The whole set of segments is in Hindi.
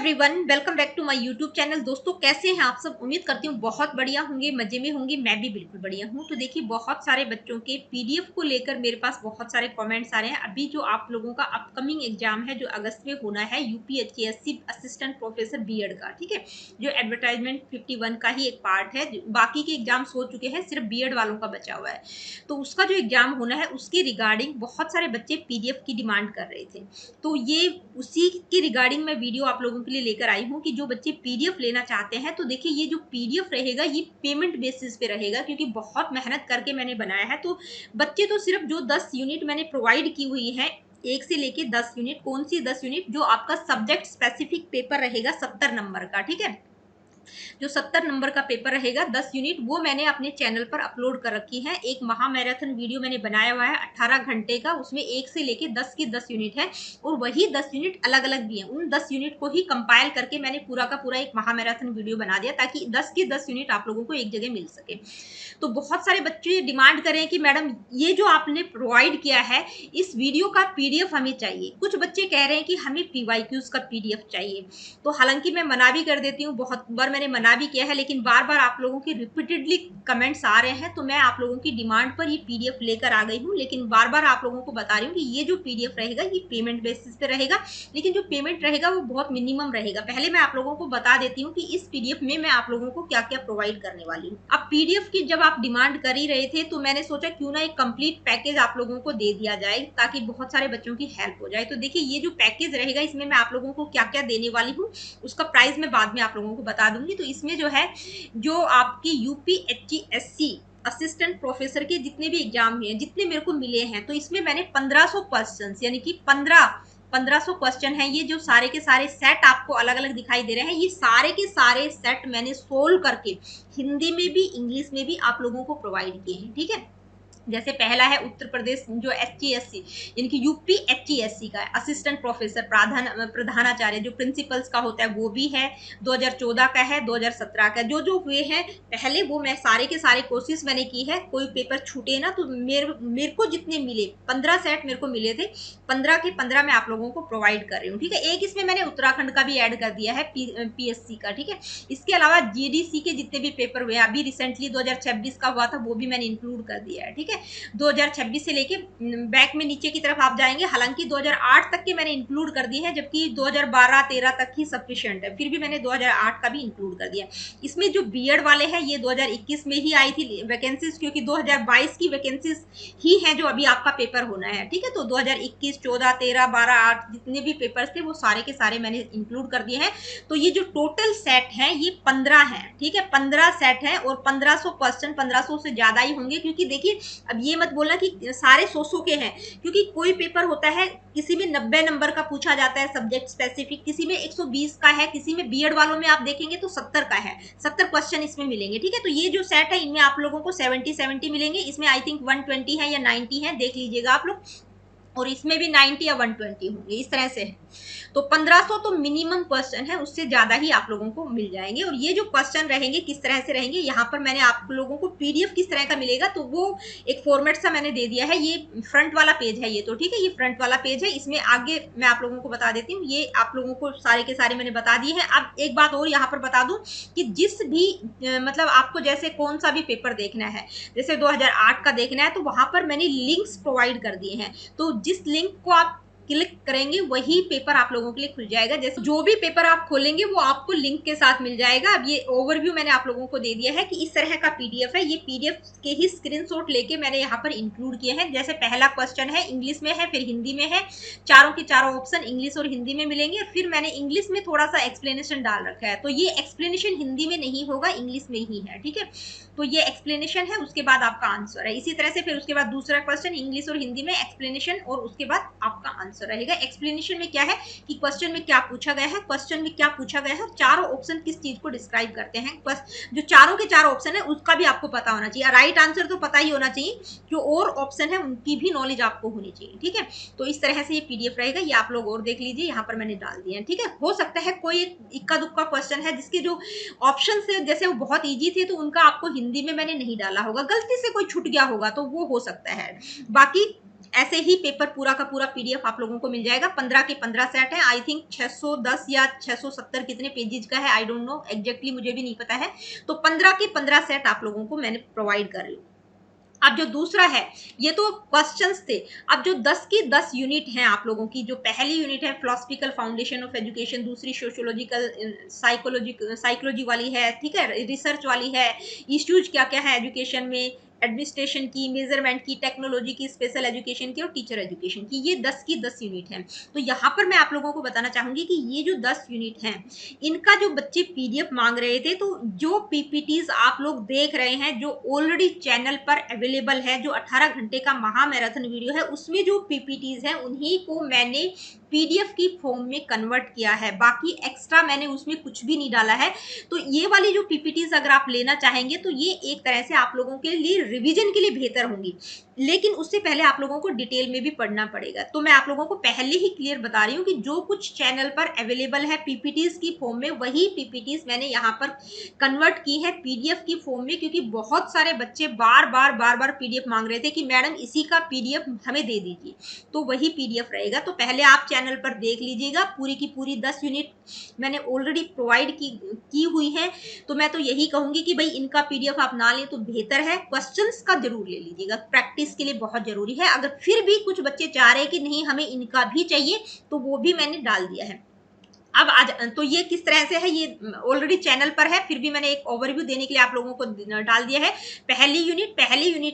Everyone, welcome back to my YouTube channel. दोस्तों, कैसे हैं आप सब? उम्मीद करती हूँ बहुत बढ़िया होंगे, मजे में होंगे। मैं भी बिल्कुल बढ़िया हूँ। तो देखिए, बहुत सारे बच्चों के पीडीएफ को लेकर मेरे पास बहुत सारे कमेंट्स आ रहे हैं। अभी जो आप लोगों का अपकमिंग एग्जाम है, जो अगस्त में होना है, यूपीएचएससी असिस्टेंट प्रोफेसर बीएड का, ठीक है, जो एडवर्टाइजमेंट 51 का ही एक पार्ट है। बाकी के एग्जाम्स हो चुके हैं, सिर्फ बीएड वालों का बचा हुआ है। तो उसका जो एग्जाम होना है, उसके रिगार्डिंग बहुत सारे बच्चे पीडीएफ की डिमांड कर रहे थे। तो ये उसी के रिगार्डिंग मैं वीडियो आप लोगों के लिए लेकर आई हूँ कि जो बच्चे पीडीएफ लेना चाहते हैं, तो देखिए, ये जो पीडीएफ रहेगा ये पेमेंट बेसिस पे रहेगा, क्योंकि बहुत मेहनत करके मैंने बनाया है। तो बच्चे तो सिर्फ जो 10 यूनिट मैंने प्रोवाइड की हुई है, 1 से लेके 10 यूनिट, कौन सी 10 यूनिट, जो आपका सब्जेक्ट स्पेसिफिक पेपर रहेगा 70 नंबर का, ठीक है, जो 70 नंबर का पेपर रहेगा 10 यूनिट, वो मैंने अपने चैनल पर अपलोड कर रखी है। एक महा मैराथन वीडियो मैंने बनाया हुआ है 18 घंटे का, उसमें 1 से लेके 10 की 10 यूनिट है, और वही 10 यूनिट अलग अलग भी है। उन 10 यूनिट को ही कंपाइल करके मैंने पूरा का पूरा एक महा मैराथन वीडियो बना दिया, ताकि 10 की 10 यूनिट आप लोगों को एक जगह मिल सके। तो बहुत सारे बच्चे डिमांड कर रहे हैं कि मैडम, ये जो आपने प्रोवाइड किया है, इस वीडियो का पीडीएफ हमें चाहिए। कुछ बच्चे कह रहे हैं कि हमें पीवाईक्यूज का पीडीएफ चाहिए। तो हालांकि मैं मना भी कर देती हूँ, बहुत बार मैंने मना भी किया है, लेकिन बार बार आप लोगों के रिपीटेडली कमेंट्स आ रहे हैं, तो मैं आप लोगों की डिमांड पर ये पीडीएफ लेकर आ गई हूँ। लेकिन बार बार आप लोगों को बता रही हूँ कि ये जो पीडीएफ रहेगा ये पेमेंट बेसिस पे रहेगा, लेकिन जो पेमेंट रहेगा वो बहुत मिनिमम रहेगा। पहले मैं आप लोगों को बता देती हूँ कि इस पीडीएफ में मैं आप लोगों को क्या क्या प्रोवाइड करने वाली हूँ। अब पीडीएफ की जब आप डिमांड कर ही रहे थे, तो मैंने सोचा क्यों ना एक कंप्लीट पैकेज आप लोगों को दे दिया जाए, ताकि बहुत सारे बच्चों की हेल्प हो जाए। तो देखिए, ये जो पैकेज रहेगा, इसमें मैं आप लोगों को क्या क्या देने वाली हूँ, उसका प्राइस मैं बाद में आप लोगों को बता दूंगी। तो इसमें जो है, जो आपकी यूपीएचएससी असिस्टेंट प्रोफेसर के जितने भी एग्जाम हुए हैं, जितने मेरे को मिले हैं, तो इसमें मैंने 1500 क्वेश्चन, यानी कि 1500 क्वेश्चन है। ये जो सारे के सारे सेट आपको अलग अलग दिखाई दे रहे हैं, ये सारे के सारे सेट मैंने सोल्व करके हिंदी में भी इंग्लिश में भी आप लोगों को प्रोवाइड किए हैं, ठीक है। जैसे पहला है उत्तर प्रदेश जो एचटीएससी, यानी कि यूपी एचटीएससी का असिस्टेंट प्रोफेसर प्रधानाचार्य, जो प्रिंसिपल्स का होता है, वो भी है। 2014 का है, 2017 का, जो जो हुए हैं पहले, वो मैं सारे के सारे कोशिश मैंने की है, कोई पेपर छूटे ना। तो मेरे को जितने मिले, 15 सेट मेरे को मिले थे, 15 के 15 मैं आप लोगों को प्रोवाइड कर रही हूँ, ठीक है। एक इसमें मैंने उत्तराखंड का भी ऐड कर दिया है, पीएससी का, ठीक है। इसके अलावा जीडीसी के जितने भी पेपर हुए, अभी रिसेंटली 2026 का हुआ था, वो भी मैंने इंक्लूड कर दिया है, ठीक है। 2026 से लेके बैक में नीचे की तरफ आप जाएंगे, हालांकि 2008 तक के मैंने इंक्लूड कर दिए हैं, जबकि 2012-13 तक ही सफिशिएंट है, फिर भी मैंने 2008 का भी इंक्लूड कर दिया। इसमें जो बीएड वाले हैं, ये 2021 में ही आई थी वैकेंसीज, क्योंकि 2022 की वैकेंसीज ही है जो अभी आपका पेपर होना है, ठीक है। तो 2021, 14, 13, 12, 8 जितने भी पेपर्स थे, वो सारे के सारे मैंने इंक्लूड कर दिए हैं। तो ये जो टोटल सेट है, ये 15 है, ठीक है, 15 सेट है, और 1500 क्वेश्चन, 1500 से ज्यादा ही होंगे, क्योंकि देखिए, अब ये मत बोलना कि सारे 100 के हैं, क्योंकि कोई पेपर होता है, किसी में 90 नंबर का पूछा जाता है सब्जेक्ट स्पेसिफिक, किसी में 120 का है, किसी में बीएड वालों में आप देखेंगे तो 70 का है, 70 क्वेश्चन इसमें मिलेंगे, ठीक है। तो ये जो सेट है, इनमें आप लोगों को 70 मिलेंगे। इसमें आई थिंक 120 है या 90 है, देख लीजिएगा आप लोग, और इसमें भी 90 या 120 होंगे, इस तरह से है। तो 1500 तो मिनिमम क्वेश्चन है, उससे ज्यादा ही आप लोगों को मिल जाएंगे। और ये जो क्वेश्चन रहेंगे किस तरह से रहेंगे, यहाँ पर मैंने आप लोगों को पीडीएफ किस तरह का मिलेगा, तो वो एक फॉर्मेट सा मैंने दे दिया है। ये फ्रंट वाला पेज है, ये तो ठीक है, ये फ्रंट वाला पेज है। इसमें आगे मैं आप लोगों को बता देती हूँ, ये आप लोगों को सारे के सारे मैंने बता दिए हैं। अब एक बात और यहाँ पर बता दूं कि जिस भी मतलब आपको जैसे कौन सा भी पेपर देखना है, जैसे 2008 का देखना है, तो वहां पर मैंने लिंक्स प्रोवाइड कर दिए हैं। तो जिस लिंक को आप क्लिक करेंगे, वही पेपर आप लोगों के लिए खुल जाएगा। जैसे जो भी पेपर आप खोलेंगे, वो आपको लिंक के साथ मिल जाएगा। अब ये ओवरव्यू मैंने आप लोगों को दे दिया है कि इस तरह का पीडीएफ है। ये पीडीएफ के ही स्क्रीनशॉट लेके मैंने यहाँ पर इंक्लूड किए हैं। जैसे पहला क्वेश्चन है, इंग्लिश में है, फिर हिंदी में है, चारों के चारों ऑप्शन इंग्लिश और हिंदी में मिलेंगे। फिर मैंने इंग्लिश में थोड़ा सा एक्सप्लेनेशन डाल रखा है, तो ये एक्सप्लेनेशन हिंदी में नहीं होगा, इंग्लिश में ही है, ठीक है। तो ये एक्सप्लेनेशन है, उसके बाद आपका आंसर है। इसी तरह से फिर उसके बाद दूसरा क्वेश्चन इंग्लिश और हिंदी में एक्सप्लेनेशन, और उसके बाद आपका आंसर रहेगा। एक्सप्लेनेशन में क्या है कि क्वेश्चन में क्या पूछा गया है, क्वेश्चन में क्या पूछा गया है, चारों ऑप्शन किस चीज को डिस्क्राइब करते हैं। जो चारों के चारों ऑप्शन है, उसका भी आपको पता होना चाहिए। राइट आंसर तो पता ही होना चाहिए, जो और ऑप्शन है उनकी भी नॉलेज आपको होनी चाहिए, ठीक है। तो इस तरह से ये पीडीएफ रहेगा, ये आप लोग और देख लीजिए, यहाँ पर मैंने डाल दिया है, ठीक है। हो सकता है कोई इक्का दुक्का क्वेश्चन है जिसके जो ऑप्शन है, जैसे वो बहुत ईजी थे, तो उनका आपको हिंदी में मैंने नहीं डाला होगा, गलती से कोई छूट गया होगा, तो वो हो सकता है। बाकी ऐसे ही पेपर पूरा का पूरा पीडीएफ आप लोगों को मिल जाएगा। 15 के 15 सेट है, आई थिंक 610 या 670 कितने पेजेज का है, आई डोंट नो एग्जैक्टली, मुझे भी नहीं पता है। तो 15 के 15 सेट आप लोगों को मैंने प्रोवाइड कर रही हूँ। अब जो दूसरा है, ये तो क्वेश्चंस थे। अब जो 10 की 10 यूनिट हैं आप लोगों की, जो पहली यूनिट है फिलोसफिकल फाउंडेशन ऑफ एजुकेशन, दूसरी सोशियोलॉजिकल साइकोलॉजी वाली है, ठीक है, रिसर्च वाली है, इश्यूज क्या क्या है एजुकेशन में, एडमिनिस्ट्रेशन की, मेजरमेंट की, टेक्नोलॉजी की, स्पेशल एजुकेशन की और टीचर एजुकेशन की, ये 10 की 10 यूनिट है। तो यहाँ पर मैं आप लोगों को बताना चाहूंगी कि ये जो 10 यूनिट हैं, इनका जो बच्चे पीडीएफ मांग रहे थे, तो जो पीपीटीज आप लोग देख रहे हैं जो ऑलरेडी चैनल पर अवेलेबल है, जो 18 घंटे का महामैराथन वीडियो है, उसमें जो पीपीटीज हैं उन्हीं को मैंने पीडीएफ की फॉर्म में कन्वर्ट किया है। बाकी एक्स्ट्रा मैंने उसमें कुछ भी नहीं डाला है। तो ये वाली जो पीपीटीज अगर आप लेना चाहेंगे तो ये एक तरह से आप लोगों के लिए रिवीजन के लिए बेहतर होंगी, लेकिन उससे पहले आप लोगों को डिटेल में भी पढ़ना पड़ेगा। तो मैं आप लोगों को पहले ही क्लियर बता रही हूँ कि जो कुछ चैनल पर अवेलेबल है पीपीटीज की फॉर्म में, वही पीपीटीज मैंने यहाँ पर कन्वर्ट की है पीडीएफ की फॉर्म में, क्योंकि बहुत सारे बच्चे बार बार पीडीएफ मांग रहे थे कि मैडम इसी का पीडीएफ हमें दे दीजिए। तो वही पीडीएफ रहेगा। तो पहले आप चैनल पर देख लीजिएगा, पूरी की पूरी 10 यूनिट मैंने ऑलरेडी प्रोवाइड की हुई है। तो मैं तो यही कहूंगी कि भाई इनका पीडीएफ आप ना लें तो बेहतर है, क्वेश्चंस का जरूर ले लीजिएगा, प्रैक्टिस के लिए बहुत जरूरी है। अगर फिर भी कुछ बच्चे चाह रहे हैं कि नहीं हमें इनका भी चाहिए, तो वो भी मैंने डाल दिया है। अब आज तो ये किस तरह से है, ये ऑलरेडी चैनल पर है, फिर भी मैंने एक ओवरव्यू देने के लिए आप लोगों को डाल दिया है। पहली यूनिट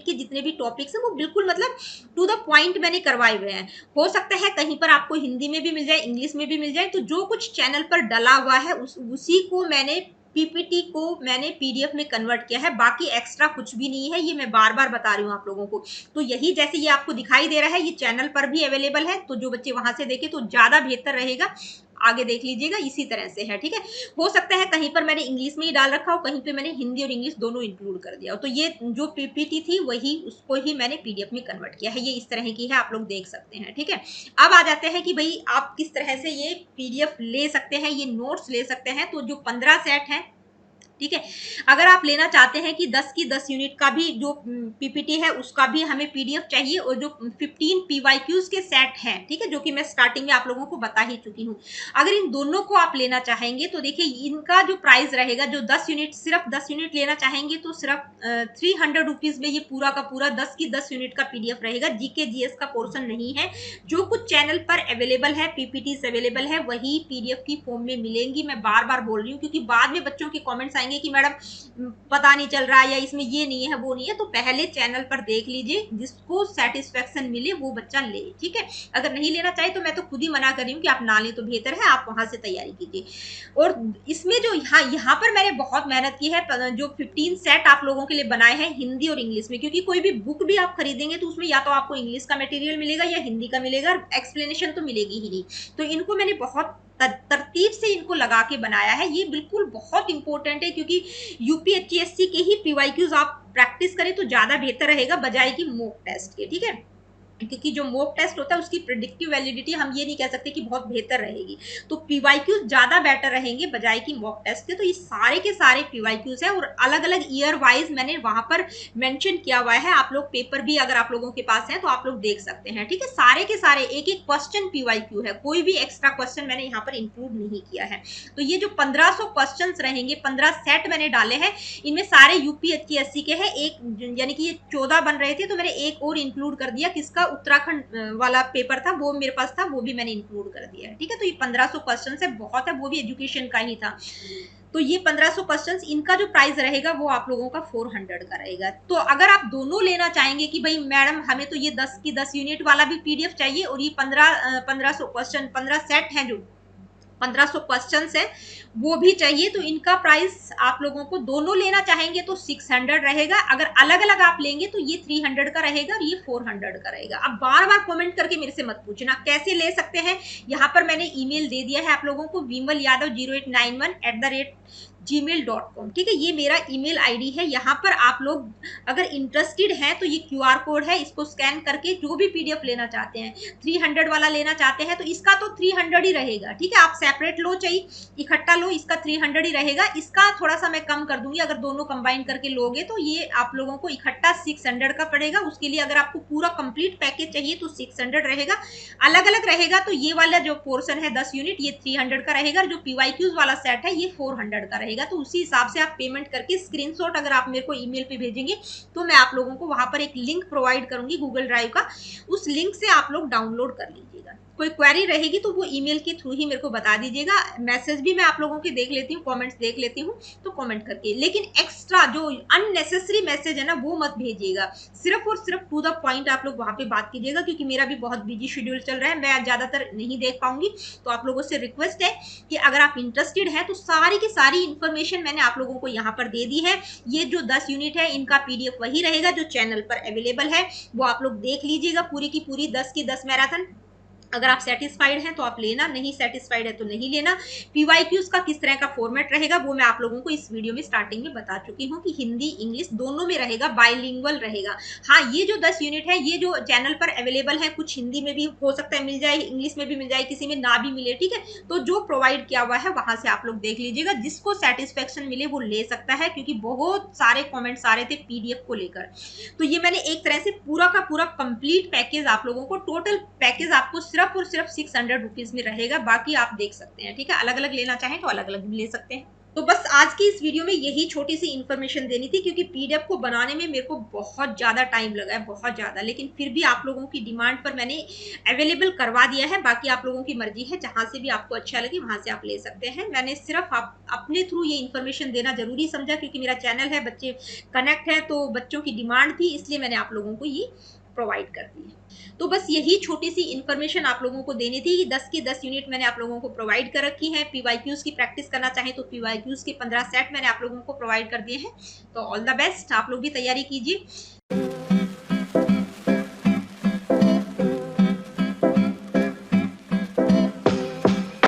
के जितने भी टॉपिक्स हैं वो बिल्कुल मतलब टू द पॉइंट मैंने करवाए हुए हैं। हो सकता है कहीं पर आपको हिंदी में भी मिल जाए, इंग्लिश में भी मिल जाए, तो जो कुछ चैनल पर डला हुआ है उसी को मैंने पीपीटी को मैंने पीडीएफ में कन्वर्ट किया है। बाकी एक्स्ट्रा कुछ भी नहीं है, ये मैं बार बार बता रही हूँ आप लोगों को। तो यही जैसे ये आपको दिखाई दे रहा है, ये चैनल पर भी अवेलेबल है, तो जो बच्चे वहां से देखे तो ज्यादा बेहतर रहेगा, आगे देख लीजिएगा, इसी तरह से है, ठीक है। हो सकता है कहीं पर मैंने इंग्लिश में ही डाल रखा हो, कहीं पे मैंने हिंदी और इंग्लिश दोनों इंक्लूड कर दिया हो। तो ये जो पीपीटी थी वही उसको ही मैंने पीडीएफ में कन्वर्ट किया है। ये इस तरह की है, आप लोग देख सकते हैं, ठीक है। अब आ जाते हैं कि भाई आप किस तरह से ये पीडीएफ ले सकते हैं, ये नोट्स ले सकते हैं। तो जो 15 सेट है, ठीक है, अगर आप लेना चाहते हैं कि 10 की 10 यूनिट का भी जो पीपीटी है उसका भी हमें पीडीएफ चाहिए, और जो 15 पीवाईक्यूज के सेट हैं, ठीक है, जो कि मैं स्टार्टिंग में आप लोगों को बता ही चुकी हूँ, अगर इन दोनों को आप लेना चाहेंगे तो देखिए इनका जो प्राइस रहेगा, जो 10 यूनिट सिर्फ 10 यूनिट लेना चाहेंगे तो सिर्फ 300 रुपीज में ये पूरा का पूरा 10 की 10 यूनिट का पीडीएफ रहेगा। जीके जीएस का पोर्सन नहीं है। जो कुछ चैनल पर अवेलेबल है, पीपीटी अवेलेबल है, वही पीडीएफ की फॉर्म में मिलेंगी। मैं बार बार बोल रही हूँ क्योंकि बाद में बच्चों के कॉमेंट्स आएंगे कि मैडम पता नहीं चल रहा है, या इसमें ये नहीं है वो नहीं है। तो पहले चैनल पर देख लीजिए, जिसको सेटिस्फेक्शन मिले वो बच्चा ले, ठीक है। अगर नहीं लेना चाहे तो मैं तो खुद ही मना कर रही हूँ कि आप ना लें तो बेहतर है, आप वहां से तैयारी कीजिए। और इसमें जो यहाँ पर मैंने बहुत मेहनत की है, जो 15 सेट आप लोगों के लिए बनाए हैं हिंदी और इंग्लिश में, क्योंकि कोई भी बुक भी आप खरीदेंगे तो उसमें या तो आपको इंग्लिश का मटेरियल मिलेगा या हिंदी का मिलेगा, एक्सप्लेनेशन तो मिलेगी ही नहीं। तो इनको मैंने बहुत तरतीब से इनको लगा के बनाया है। ये बिल्कुल बहुत इंपॉर्टेंट है, क्योंकि यूपीएचसीएससी के ही पीवाईक्यूज आप प्रैक्टिस करें तो ज्यादा बेहतर रहेगा बजाय कि मॉक टेस्ट के, ठीक है। क्योंकि जो मॉक टेस्ट होता है उसकी प्रेडिक्टिव वैलिडिटी हम ये नहीं कह सकते कि बहुत बेहतर रहेगी, तो पीवाईक्यूज ज्यादा बेटर रहेंगे बजाय कि मॉक टेस्ट के। तो ये सारे के सारे पीवाईक्यूज हैं, और अलग अलग ईयर वाइज मैंने वहां पर मेंशन किया हुआ है। आप लोग पेपर भी अगर आप लोगों के पास है तो आप लोग देख सकते हैं, ठीक है। सारे के सारे एक एक क्वेश्चन पीवाईक्यू है, कोई भी एक्स्ट्रा क्वेश्चन मैंने यहाँ पर इंक्लूड नहीं किया है। तो ये जो 1500 क्वेश्चन रहेंगे, 15 सेट मैंने डाले हैं, इनमें सारे यूपीएचसीएससी के हैं। एक यानी कि ये 14 बन रहे थे तो मैंने एक और इंक्लूड कर दिया, किसका उत्तराखंड वाला पेपर था वो मेरे पास था, वो भी मैंने इंक्लूड कर दिया है, ठीक है। तो ये 1500 क्वेश्चन है, बहुत है, वो भी एजुकेशन का ही था। तो ये 1500 क्वेश्चंस, इनका जो प्राइस रहेगा वो आप लोगों का 400 का रहेगा। तो अगर आप दोनों लेना चाहेंगे कि भाई मैडम हमें तो ये 10 की 10 यूनिट वाला भी पीडीएफ चाहिए, और ये 1500 क्वेश्चन 15 सेट हैं, जो 1500 क्वेश्चंस है वो भी चाहिए, तो इनका प्राइस आप लोगों को दोनों लेना चाहेंगे तो 600 रहेगा। अगर अलग अलग आप लेंगे तो ये 300 का रहेगा और ये 400 का रहेगा। अब बार बार कमेंट करके मेरे से मत पूछना कैसे ले सकते हैं, यहाँ पर मैंने ईमेल दे दिया है आप लोगों को, vimalyadav0891@gmail.com, ठीक है। ये मेरा ईमेल आईडी है। यहाँ पर आप लोग अगर इंटरेस्टेड हैं तो ये QR कोड है, इसको स्कैन करके जो भी पीडीएफ लेना चाहते हैं, 300 वाला लेना चाहते हैं तो इसका तो 300 ही रहेगा, ठीक है। आप सेपरेट लो चाहे इकट्ठा लो, इसका 300 ही रहेगा। इसका थोड़ा सा मैं कम कर दूंगी, अगर दोनों कंबाइन करके लोगे तो ये आप लोगों को इकट्ठा 600 का पड़ेगा। उसके लिए अगर आपको पूरा कंप्लीट पैकेज चाहिए तो 600 रहेगा। अलग अलग रहेगा तो ये वाला जो पोर्शन है 10 यूनिट ये 300 का रहेगा, जो पीवाईक्यूज वाला सेट है ये 400 का रहेगा। तो उसी हिसाब से आप पेमेंट करके स्क्रीनशॉट अगर आप मेरे को ईमेल पे भेजेंगे तो मैं आप लोगों को वहां पर एक लिंक प्रोवाइड करूंगी गूगल ड्राइव का, उस लिंक से आप लोग डाउनलोड कर लीजिएगा। कोई क्वेरी रहेगी तो वो ईमेल के थ्रू ही मेरे को बता दीजिएगा। मैसेज भी मैं आप लोगों के देख लेती हूँ, कमेंट्स देख लेती हूँ, तो कमेंट करके। लेकिन एक्स्ट्रा जो अननेसेसरी मैसेज है ना वो मत भेजिएगा, सिर्फ और सिर्फ टू द पॉइंट आप लोग वहां पे बात कीजिएगा, क्योंकि मेरा भी बहुत बिजी शेड्यूल चल रहा है, मैं ज्यादातर नहीं देख पाऊंगी। तो आप लोगों से रिक्वेस्ट है कि अगर आप इंटरेस्टेड है तो सारी की सारी इन्फॉर्मेशन मैंने आप लोगों को यहाँ पर दे दी है। ये जो 10 यूनिट है इनका पीडीएफ वही रहेगा जो चैनल पर अवेलेबल है, वो आप लोग देख लीजिएगा पूरी की पूरी 10 की 10 मैराथन। अगर आप सेटिस्फाइड हैं तो आप लेना, नहीं सेटिस्फाइड है तो नहीं लेना। पीवाईक्यूज का किस तरह का फॉर्मेट रहेगा वो मैं आप लोगों को इस वीडियो में स्टार्टिंग में बता चुकी हूँ कि हिंदी इंग्लिश दोनों में रहेगा, बाइलिंगुअल रहेगा। हाँ, ये जो 10 यूनिट है ये जो चैनल पर अवेलेबल है, कुछ हिंदी में भी हो सकता है मिल जाए, इंग्लिश में भी मिल जाए, किसी में ना भी मिले, ठीक है। तो जो प्रोवाइड किया हुआ है वहां से आप लोग देख लीजिएगा, जिसको सेटिस्फेक्शन मिले वो ले सकता है, क्योंकि बहुत सारे कॉमेंट्स आ रहे थे पीडीएफ को लेकर। तो ये मैंने एक तरह से पूरा का पूरा कंप्लीट पैकेज आप लोगों को, टोटल पैकेज आपको सिर्फ और सिर्फ 600 रुपीज में रहेगा। बाकी आप देख सकते हैं, ठीक है, अलग अलग लेना चाहें तो अलग अलग भी ले सकते हैं। तो बस आज की इस वीडियो में यही छोटी सी इन्फॉर्मेशन देनी थी, क्योंकि पीडीएफ को बनाने में मेरे को बहुत ज्यादा टाइम लगा है, बहुत ज्यादा, लेकिन फिर भी आप लोगों की डिमांड पर मैंने अवेलेबल करवा दिया है। बाकी आप लोगों की मर्जी है, जहां से भी आपको अच्छा लगे वहां से आप ले सकते हैं। मैंने सिर्फ आप अपने थ्रू ये इन्फॉर्मेशन देना जरूरी समझा, क्योंकि मेरा चैनल है, बच्चे कनेक्ट है, तो बच्चों की डिमांड थी, इसलिए मैंने आप लोगों को ये प्रोवाइड कर दी है। तो बस यही छोटी सी इन्फॉर्मेशन आप लोगों को देनी थी कि 10 की 10 यूनिट मैंने आप लोगों को प्रोवाइड कर रखी है। पीवाईक्यूज की प्रैक्टिस करना चाहे तो पीवाईक्यूज के 15 सेट मैंने आप लोगों को प्रोवाइड कर दिए हैं। तो ऑल द बेस्ट, आप लोग भी तैयारी कीजिए।